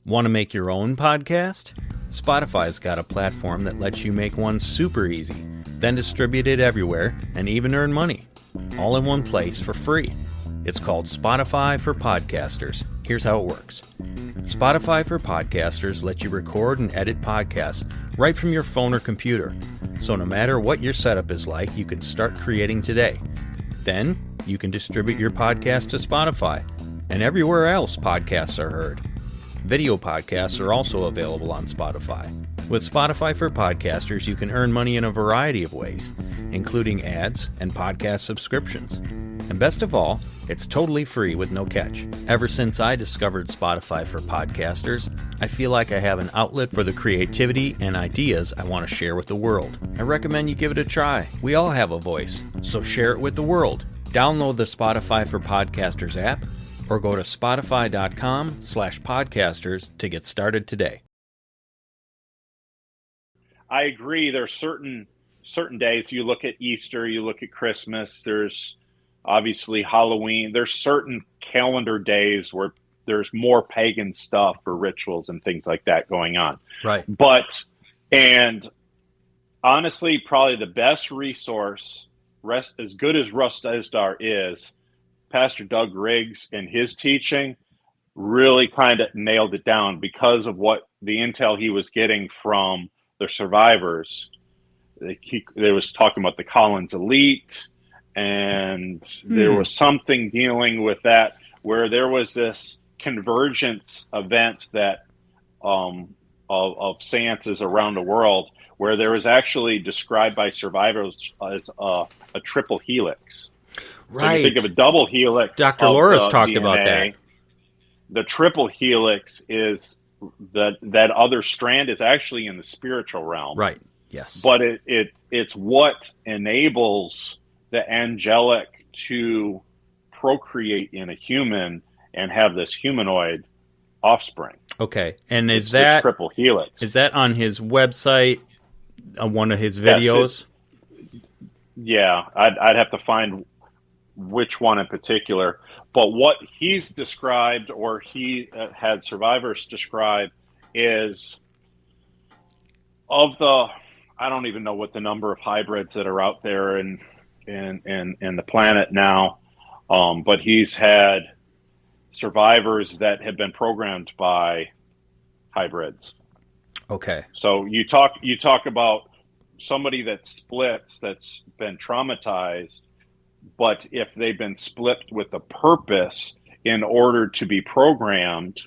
Want to make your own podcast? Spotify's got a platform that lets you make one super easy, then distribute it everywhere and even earn money. All in one place for free. It's called Spotify for Podcasters. Here's how it works. Spotify for Podcasters lets you record and edit podcasts right from your phone or computer. So no matter what your setup is like, you can start creating today. Then you can distribute your podcast to Spotify and everywhere else podcasts are heard. Video podcasts are also available on Spotify. With Spotify for Podcasters, you can earn money in a variety of ways, including ads and podcast subscriptions. And best of all, it's totally free with no catch. Ever since I discovered Spotify for Podcasters, I feel like I have an outlet for the creativity and ideas I want to share with the world. I recommend you give it a try. We all have a voice, so share it with the world. Download the Spotify for Podcasters app, or go to spotify.com/podcasters to get started today. I agree. There's certain days. You look at Easter, you look at Christmas, there's obviously Halloween. There's certain calendar days where there's more pagan stuff or rituals and things like that going on. Right. And honestly, probably the best resource, as good as Russ Esdar is, Pastor Doug Riggs and his teaching really kind of nailed it down because of what the intel he was getting from the survivors. They was talking about the Collins elite, and there was something dealing with that where there was this convergence event that of seances around the world where there was actually described by survivors as a triple helix. Right. So you think of a double helix. Dr. Loris talked about that. The triple helix is that other strand is actually in the spiritual realm. Right. Yes. But it's what enables the angelic to procreate in a human and have this humanoid offspring. Okay. And it's that triple helix? Is that on his website? One of his videos? Yeah, I'd have to find which one in particular, but what he's described, or he had survivors describe, is of the, I don't even know what the number of hybrids that are out there in the planet now, but he's had survivors that have been programmed by hybrids. Okay. So you talk about somebody that splits, that's been traumatized, but if they've been split with a purpose in order to be programmed,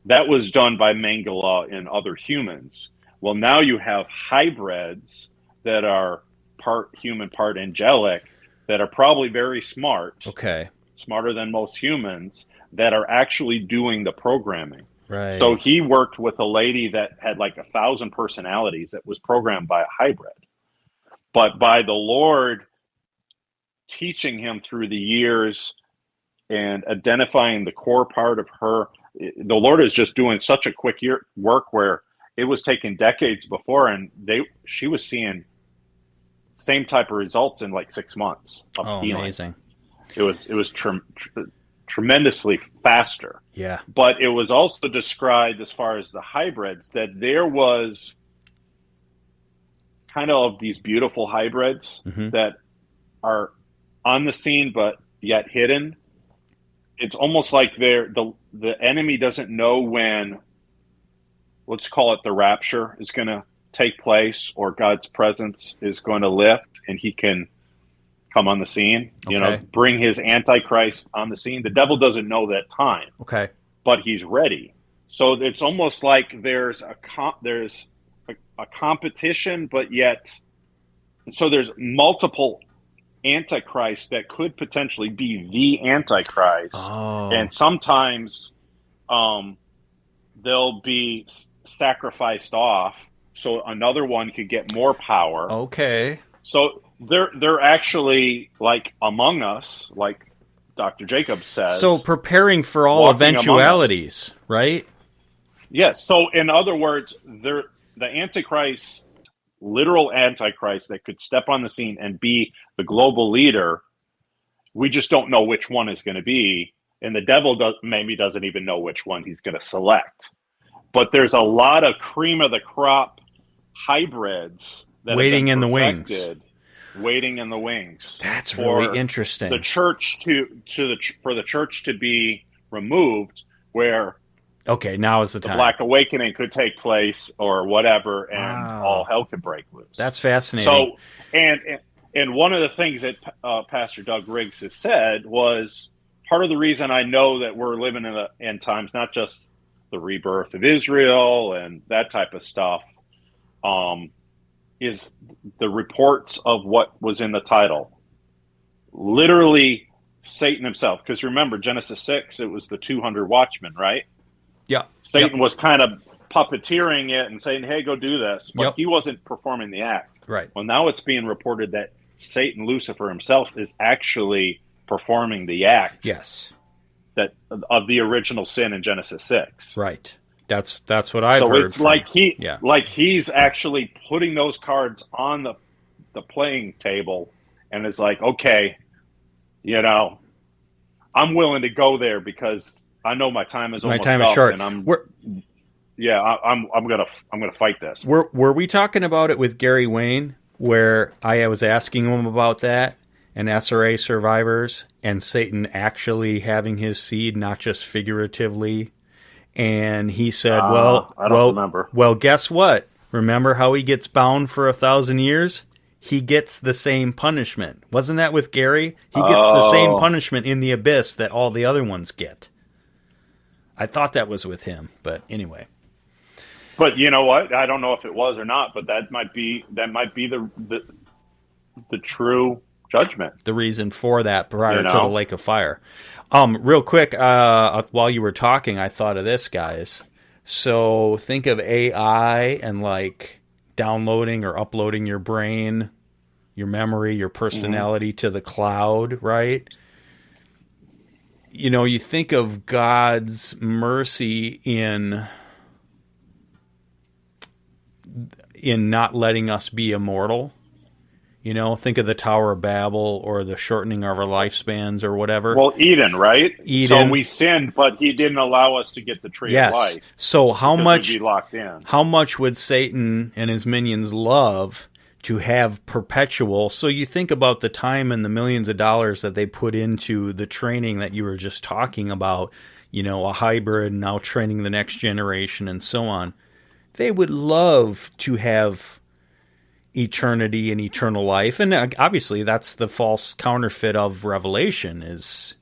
that was done by Mengele and other humans. Well, now you have hybrids that are part human, part angelic, that are probably very smart. Okay. Smarter than most humans, that are actually doing the programming. Right. So he worked with a lady that had like 1,000 personalities that was programmed by a hybrid. But by the Lord teaching him through the years and identifying the core part of her, the Lord is just doing such a quick work where it was taking decades before, and she was seeing same type of results in like 6 months of healing. Amazing. It was tremendously faster. Yeah. But it was also described, as far as the hybrids, that there was kind of these beautiful hybrids that are on the scene but yet hidden. It's almost like the enemy doesn't know when, let's call it the rapture, is going to take place, or God's presence is going to lift and he can come on the scene, bring his Antichrist on the scene. The devil doesn't know that time. Okay. But he's ready. So it's almost like there's a competition, but yet, so there's multiple Antichrist that could potentially be the Antichrist. Oh. And sometimes they'll be sacrificed off so another one could get more power. Okay. So they're actually like among us, like Dr. Jacobs says. So preparing for all eventualities, right? Yes. So in other words, the Antichrist, literal Antichrist that could step on the scene and be the global leader, we just don't know which one is going to be. And the devil maybe doesn't even know which one he's going to select. but there's a lot of cream of the crop hybrids that waiting have in been the wings. perfected, waiting in the wings. That's for really interesting. The church for the church to be removed, where okay, now is the the time. Black Awakening could take place or whatever, and Wow. all hell could break loose. That's fascinating. So, and one of the things that Pastor Doug Riggs has said was part of the reason I know that we're living in the end times, not just the rebirth of Israel and that type of stuff, is the reports of what was in the title. Literally, Satan himself. Because remember, Genesis 6, it was the 200 watchmen, right? Yeah. Satan was kind of puppeteering it and saying, hey, go do this. But he wasn't performing the act. Right. Well, now it's being reported that Satan, Lucifer himself, is actually performing the act. Yes. That of the original sin in Genesis 6. Right. That's what I've heard. So it's like he's actually putting those cards on the playing table and is like, okay, I'm willing to go there because I know my time is almost up, short. And I'm gonna fight this. Were we talking about it with Gary Wayne, where I was asking him about that and SRA survivors and Satan actually having his seed, not just figuratively? And he said, I don't remember. Well, guess what? Remember how he gets bound for 1,000 years? He gets the same punishment. Wasn't that with Gary? He gets the same punishment in the abyss that all the other ones get. I thought that was with him, but anyway. But you know what? I don't know if it was or not, but that might be the true judgment. The reason for that prior to the lake of fire. Real quick, while you were talking, I thought of this, guys. So think of AI and like downloading or uploading your brain, your memory, your personality to the cloud, right? You think of God's mercy in not letting us be immortal. Think of the Tower of Babel or the shortening of our lifespans or whatever. Well, Eden, right? Eden. So we sinned, but he didn't allow us to get the tree of life. So how much we'd be locked in. How much would Satan and his minions love to have perpetual? So you think about the time and the millions of dollars that they put into the training that you were just talking about, a hybrid, now training the next generation and so on. They would love to have eternity and eternal life, and obviously that's the false counterfeit of Revelation, is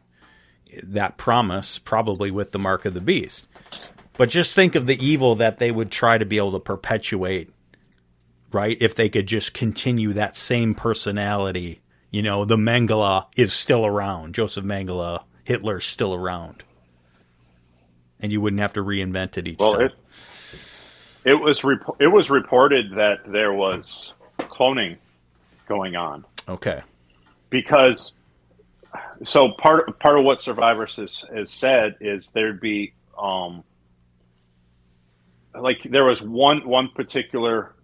that promise, probably with the mark of the beast. But just think of the evil that they would try to be able to perpetuate, right? If they could just continue that same personality. The Mengele is still around, Joseph Mengele, Hitler's still around, and you wouldn't have to reinvent it each time. It was reported that there was cloning going on. Okay. Because so part of what Survivors has said is there'd be like there was one particular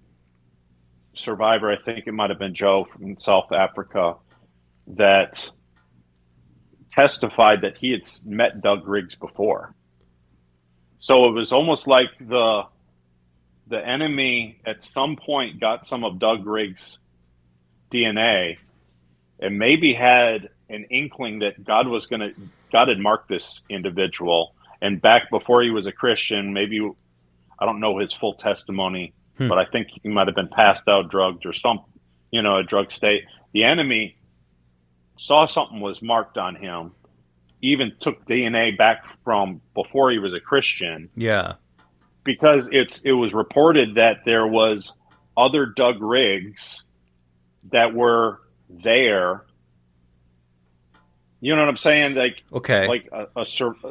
survivor, I think it might have been Joe from South Africa, that testified that he had met Doug Riggs before. So it was almost like the enemy at some point got some of Doug Riggs' DNA and maybe had an inkling that God had marked this individual. And back before he was a Christian, maybe, I don't know his full testimony, but I think he might have been passed out, drugged, or a drug state. The enemy saw something was marked on him, even took DNA back from before he was a Christian. Yeah. Because it was reported that there was other Doug Riggs that were there. You know what I'm saying? Like, okay. Like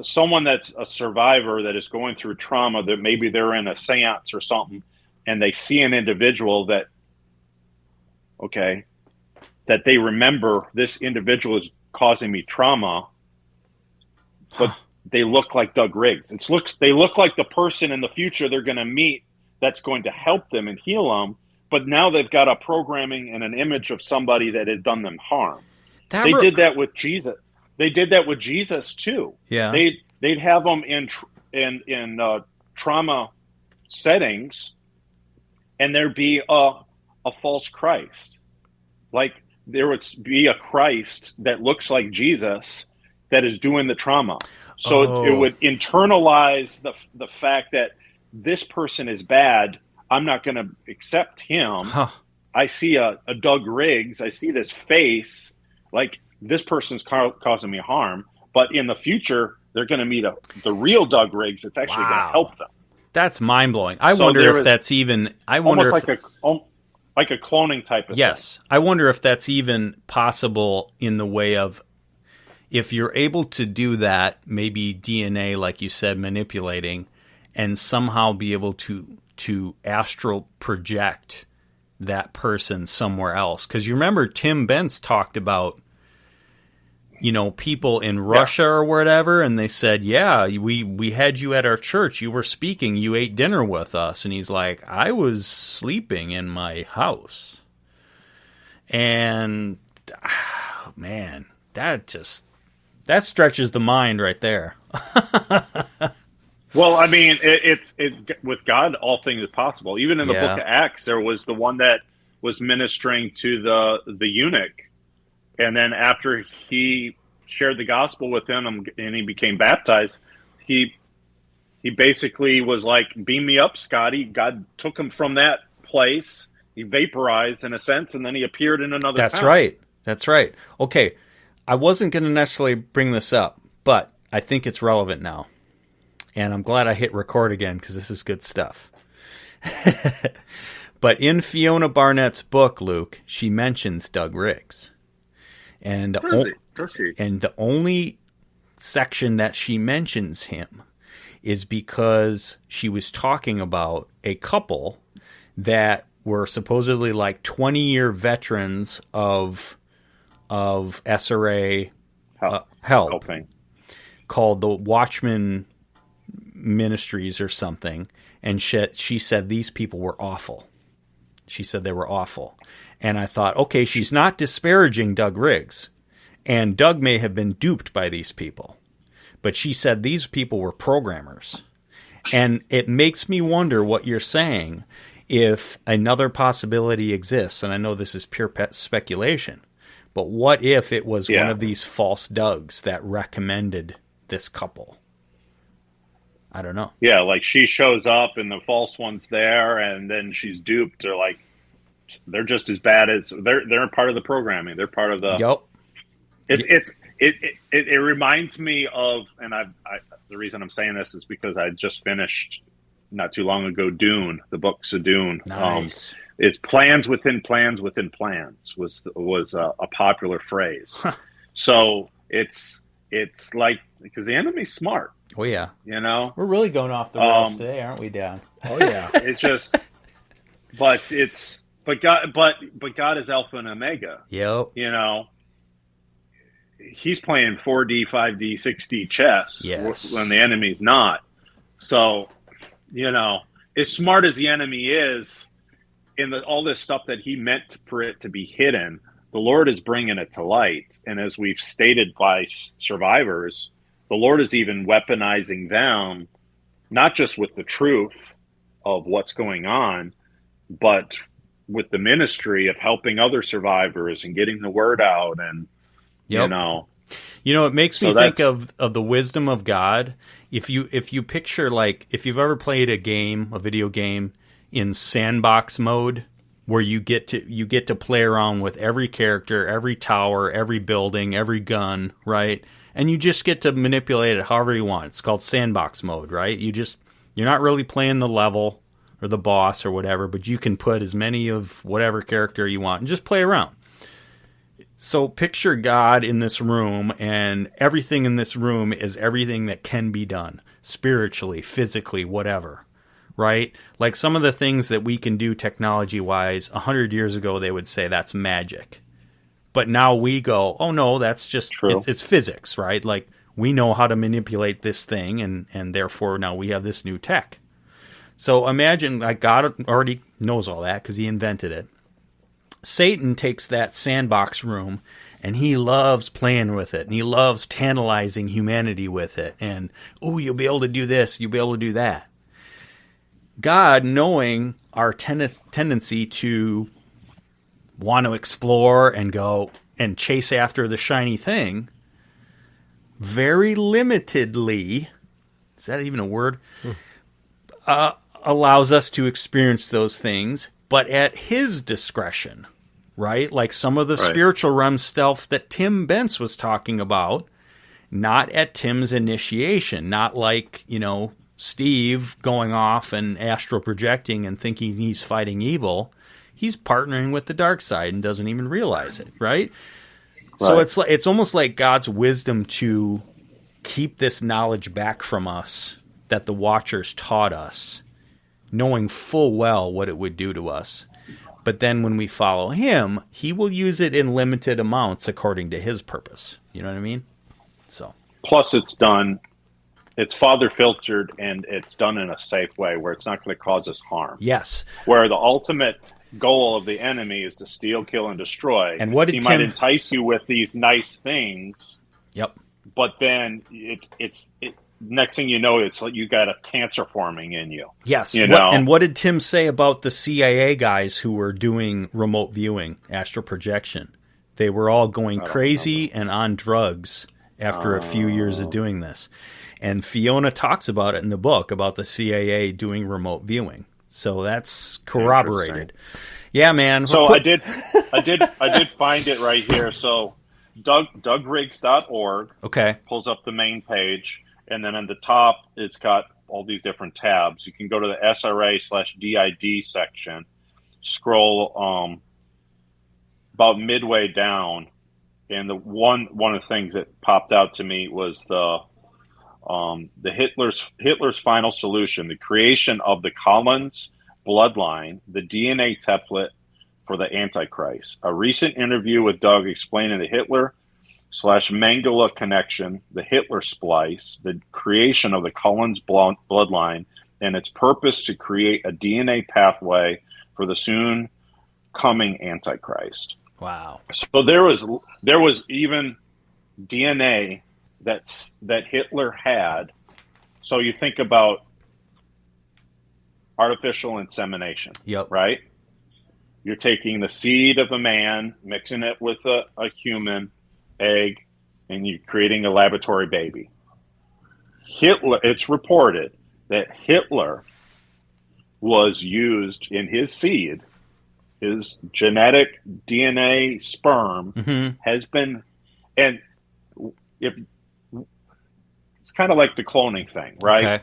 someone that's a survivor that is going through trauma, that maybe they're in a seance or something, and they see an individual that they remember, this individual is causing me trauma, but they look like Doug Riggs. They look like the person in the future they're going to meet that's going to help them and heal them, but now they've got a programming and an image of somebody that had done them harm. They did that with Jesus. They did that with Jesus too. Yeah. They'd have them in trauma settings, and there'd be a false Christ. Like there would be a Christ that looks like Jesus that is doing the trauma. So it would internalize the fact that this person is bad. I'm not going to accept him. Huh. I see a Doug Riggs. I see this face. Like this person's causing me harm. But in the future, they're going to meet the real Doug Riggs that's actually going to help them. That's mind blowing. I wonder if that's even. I wonder almost like a cloning type of thing. Yes, I wonder if that's even possible in the way of if you're able to do that, maybe DNA, like you said, manipulating, and somehow be able to astral project that person somewhere else. Because you remember Tim Bentz talked about, people in Russia or whatever, and they said, yeah, we had you at our church. You were speaking. You ate dinner with us. And he's like, I was sleeping in my house. And, man, that stretches the mind right there. Well, I mean, it's with God, all things are possible. Even in the book of Acts, there was the one that was ministering to the eunuch. And then after he shared the gospel with him and he became baptized, he basically was like, beam me up, Scotty. God took him from that place. He vaporized in a sense, and then he appeared in another town. That's right. Okay, I wasn't going to necessarily bring this up, but I think it's relevant now. And I'm glad I hit record again because this is good stuff. But in Fiona Barnett's book, Luke, she mentions Doug Riggs. And the only section that she mentions him is because she was talking about a couple that were supposedly like 20-year veterans of SRA helping, called the Watchman Ministries or something, and she said these people were awful. She said they were awful. And I thought, okay, she's not disparaging Doug Riggs, and Doug may have been duped by these people, but she said these people were programmers. And it makes me wonder what you're saying, if another possibility exists, and I know this is pure speculation, but what if it was one of these false Dougs that recommended this couple? I don't know. Yeah, like she shows up and the false one's there, and then she's duped. They're just as bad as they're part of the programming. They're part of the. Yep. It reminds me of, and the reason I'm saying this is because I just finished not too long ago Dune, the books of Dune. Nice. It's plans within plans within plans was a popular phrase. So it's like, because the enemy's smart. Oh yeah, we're really going off the rails today, aren't we, Dad? Oh yeah. It's just, but God is Alpha and Omega. Yep. He's playing 4D, 5D, 6D chess when the enemy's not. So, as smart as the enemy is, in all this stuff that he meant for it to be hidden, the Lord is bringing it to light. And as we've stated by survivors, the Lord is even weaponizing them, not just with the truth of what's going on, but with the ministry of helping other survivors and getting the word out. And, it makes me think of the wisdom of God. If you picture, like, if you've ever played a video game in sandbox mode, where you get to play around with every character, every tower, every building, every gun, right? And you just get to manipulate it however you want. It's called sandbox mode, right? You're not really playing the level or the boss or whatever, but you can put as many of whatever character you want and just play around. So picture God in this room, and everything in this room is everything that can be done, spiritually, physically, whatever, right? Like some of the things that we can do technology-wise, 100 years ago they would say that's magic. But now we go, oh no, that's just, it's physics, right? Like, we know how to manipulate this thing, and therefore now we have this new tech. So imagine, like, God already knows all that because he invented it. Satan takes that sandbox room, and he loves playing with it, and he loves tantalizing humanity with it. And, you'll be able to do this, you'll be able to do that. God, knowing our tendency to want to explore and go and chase after the shiny thing, very limitedly, is that even a word? Allows us to experience those things, but at his discretion, right? Like some of the spiritual realm stuff that Tim Bentz was talking about, not at Tim's initiation, not like, Steve going off and astral projecting and thinking he's fighting evil. He's partnering with the dark side and doesn't even realize it, right? So it's almost like God's wisdom to keep this knowledge back from us that the Watchers taught us, knowing full well what it would do to us. But then when we follow him, he will use it in limited amounts according to his purpose. You know what I mean? So plus it's father filtered, and it's done in a safe way where it's not going to cause us harm. Yes. Where the ultimate goal of the enemy is to steal, kill, and destroy. And what did he might entice you with these nice things. Yep. But then it's next thing you know, it's like you got a cancer forming in you. Yes. And what did Tim say about the CIA guys who were doing remote viewing, astral projection? They were all going crazy and on drugs after a few years of doing this. And Fiona talks about it in the book about the CIA doing remote viewing. So that's corroborated. Yeah, man. So I did find it right here. So DougRiggs.org pulls up the main page, and then on the top it's got all these different tabs. You can go to the SRA/DID section, scroll about midway down, and the one of the things that popped out to me was the Hitler's final solution, the creation of the Collins bloodline, the DNA template for the Antichrist. A recent interview with Doug explaining the Hitler/Mengele connection, the Hitler splice, the creation of the Collins bloodline, and its purpose to create a DNA pathway for the soon coming Antichrist. Wow. So there was even DNA that Hitler had. So you think about artificial insemination, right? You're taking the seed of a man, mixing it with a human egg, and you're creating a laboratory baby. It's reported that Hitler was used in his seed, his genetic DNA sperm has been, and it's kind of like the cloning thing, right? Okay.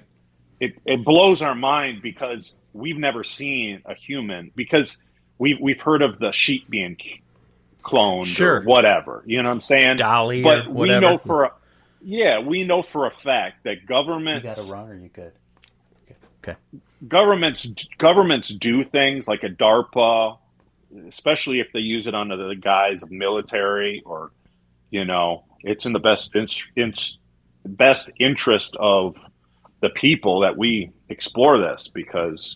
It blows our mind because we've never seen a human, because we've heard of the sheep being cloned or whatever, you know what I'm saying? Dolly, but or whatever. We know for a fact that governments. You got to run, or you good? Okay. Governments do things like a DARPA, especially if they use it under the guise of military, or it's in the best interest of the people that we explore this, because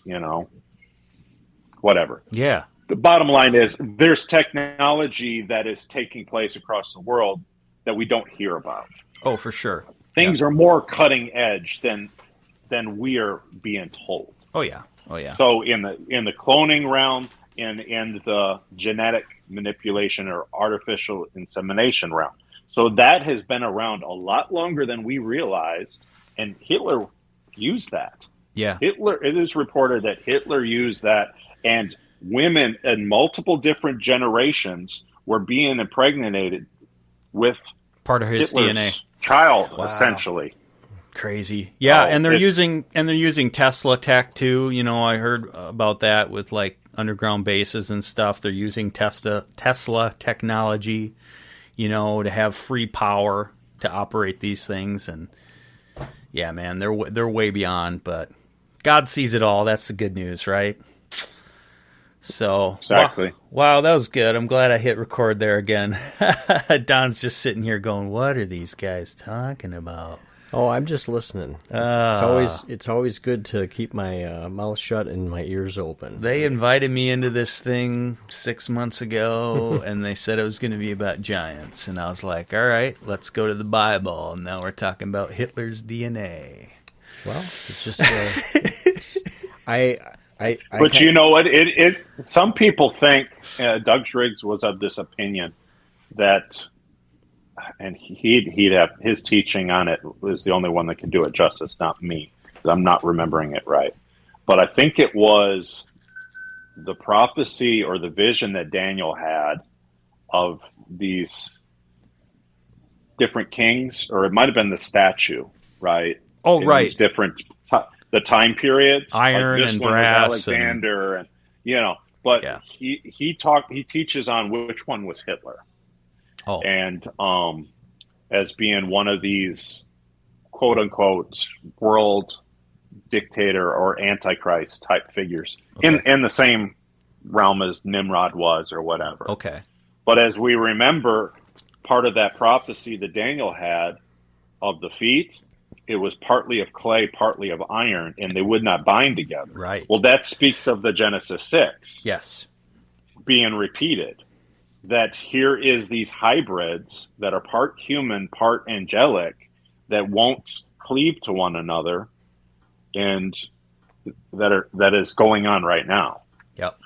whatever. Yeah. The bottom line is there's technology that is taking place across the world that we don't hear about. Oh, for sure. Things are more cutting edge than we are being told. Oh yeah. So in the cloning realm, and in the genetic manipulation or artificial insemination realm. So that has been around a lot longer than we realized, and Hitler used that. Yeah. It is reported that Hitler used that, and women in multiple different generations were being impregnated with part of his Hitler's DNA child, essentially. Crazy. Yeah, and they're using Tesla tech too. I heard about that with like underground bases and stuff. They're using Tesla technology, to have free power to operate these things. And yeah, man, they're way beyond, but God sees it all. That's the good news, right? So exactly. Wow, that was good. I'm glad I hit record there again. Don's just sitting here going, "What are these guys talking about?" Oh, I'm just listening. It's always good to keep my mouth shut and my ears open. They invited me into this thing 6 months ago, and they said it was going to be about giants, and I was like, "All right, let's go to the Bible." And now we're talking about Hitler's DNA. Well, it's just But you know what? It some people think Doug Riggs was of this opinion that, and he'd have his teaching on it was the only one that could do it justice, not me, because I'm not remembering it right. But I think it was the prophecy or the vision that Daniel had of these different kings, or it might have been the statue, right? Oh, right. These different the time periods, iron like this and one brass, was Alexander, and But yeah. he teaches on which one was Hitler, and as being one of these quote unquote world dictator or antichrist type figures in the same realm as Nimrod was or whatever. Okay. But as we remember, part of that prophecy that Daniel had of the feet, it was partly of clay, partly of iron, and they would not bind together. Right. Well, that speaks of the Genesis 6. Yes. Being repeated. That here is these hybrids that are part human, part angelic, that won't cleave to one another, and that is going on right now. Yep.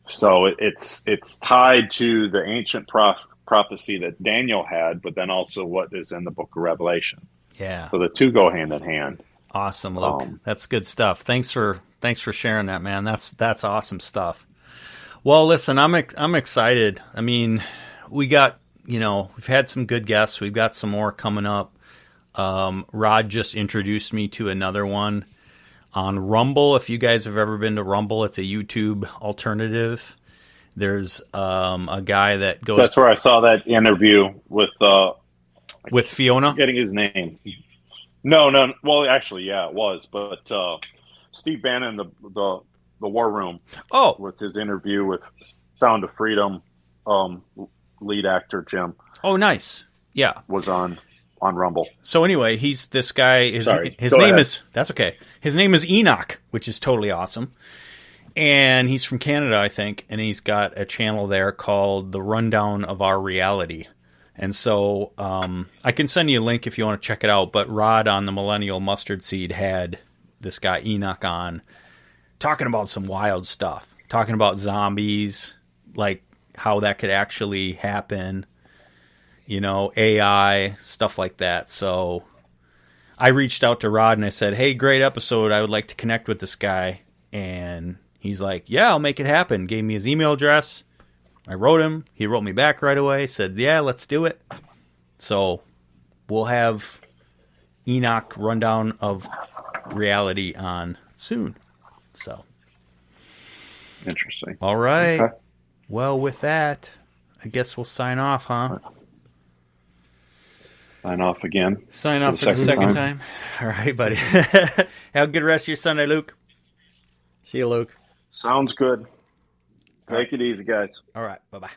So it's tied to the ancient prophecy that Daniel had, but then also what is in the book of Revelation. Yeah. So the two go hand in hand. Awesome, Luke. That's good stuff. Thanks for sharing that, man. That's awesome stuff. Well, listen, I'm excited. I mean, we got, we've had some good guests. We've got some more coming up. Rod just introduced me to another one on Rumble. If you guys have ever been to Rumble, it's a YouTube alternative. There's a guy that goes... That's where I saw that interview with Fiona? I'm getting his name. No. Well, actually, yeah, it was. But Steve Bannon, the War Room. Oh. With his interview with Sound of Freedom lead actor Jim. Oh, nice. Yeah. Was on Rumble. So anyway, he's this guy. His name ahead. is... That's okay. His name is Enoch, which is totally awesome. And he's from Canada, I think. And he's got a channel there called The Rundown of Our Reality. And so I can send you a link if you want to check it out. But Rod on the Millennial Mustard Seed had this guy Enoch on talking about some wild stuff. Talking about zombies, like how that could actually happen. AI, stuff like that. So I reached out to Rod and I said, hey, great episode. I would like to connect with this guy. And he's like, yeah, I'll make it happen. Gave me his email address. I wrote him. He wrote me back right away. Said, yeah, let's do it. So we'll have Enoch Rundown of Reality on soon. So. Interesting. All right. Okay. Well, with that, I guess we'll sign off, huh? Sign off again. Sign off for the second time. All right, buddy. Have a good rest of your Sunday, Luke. See you, Luke. Sounds good. Take it easy, guys. All right. Bye-bye.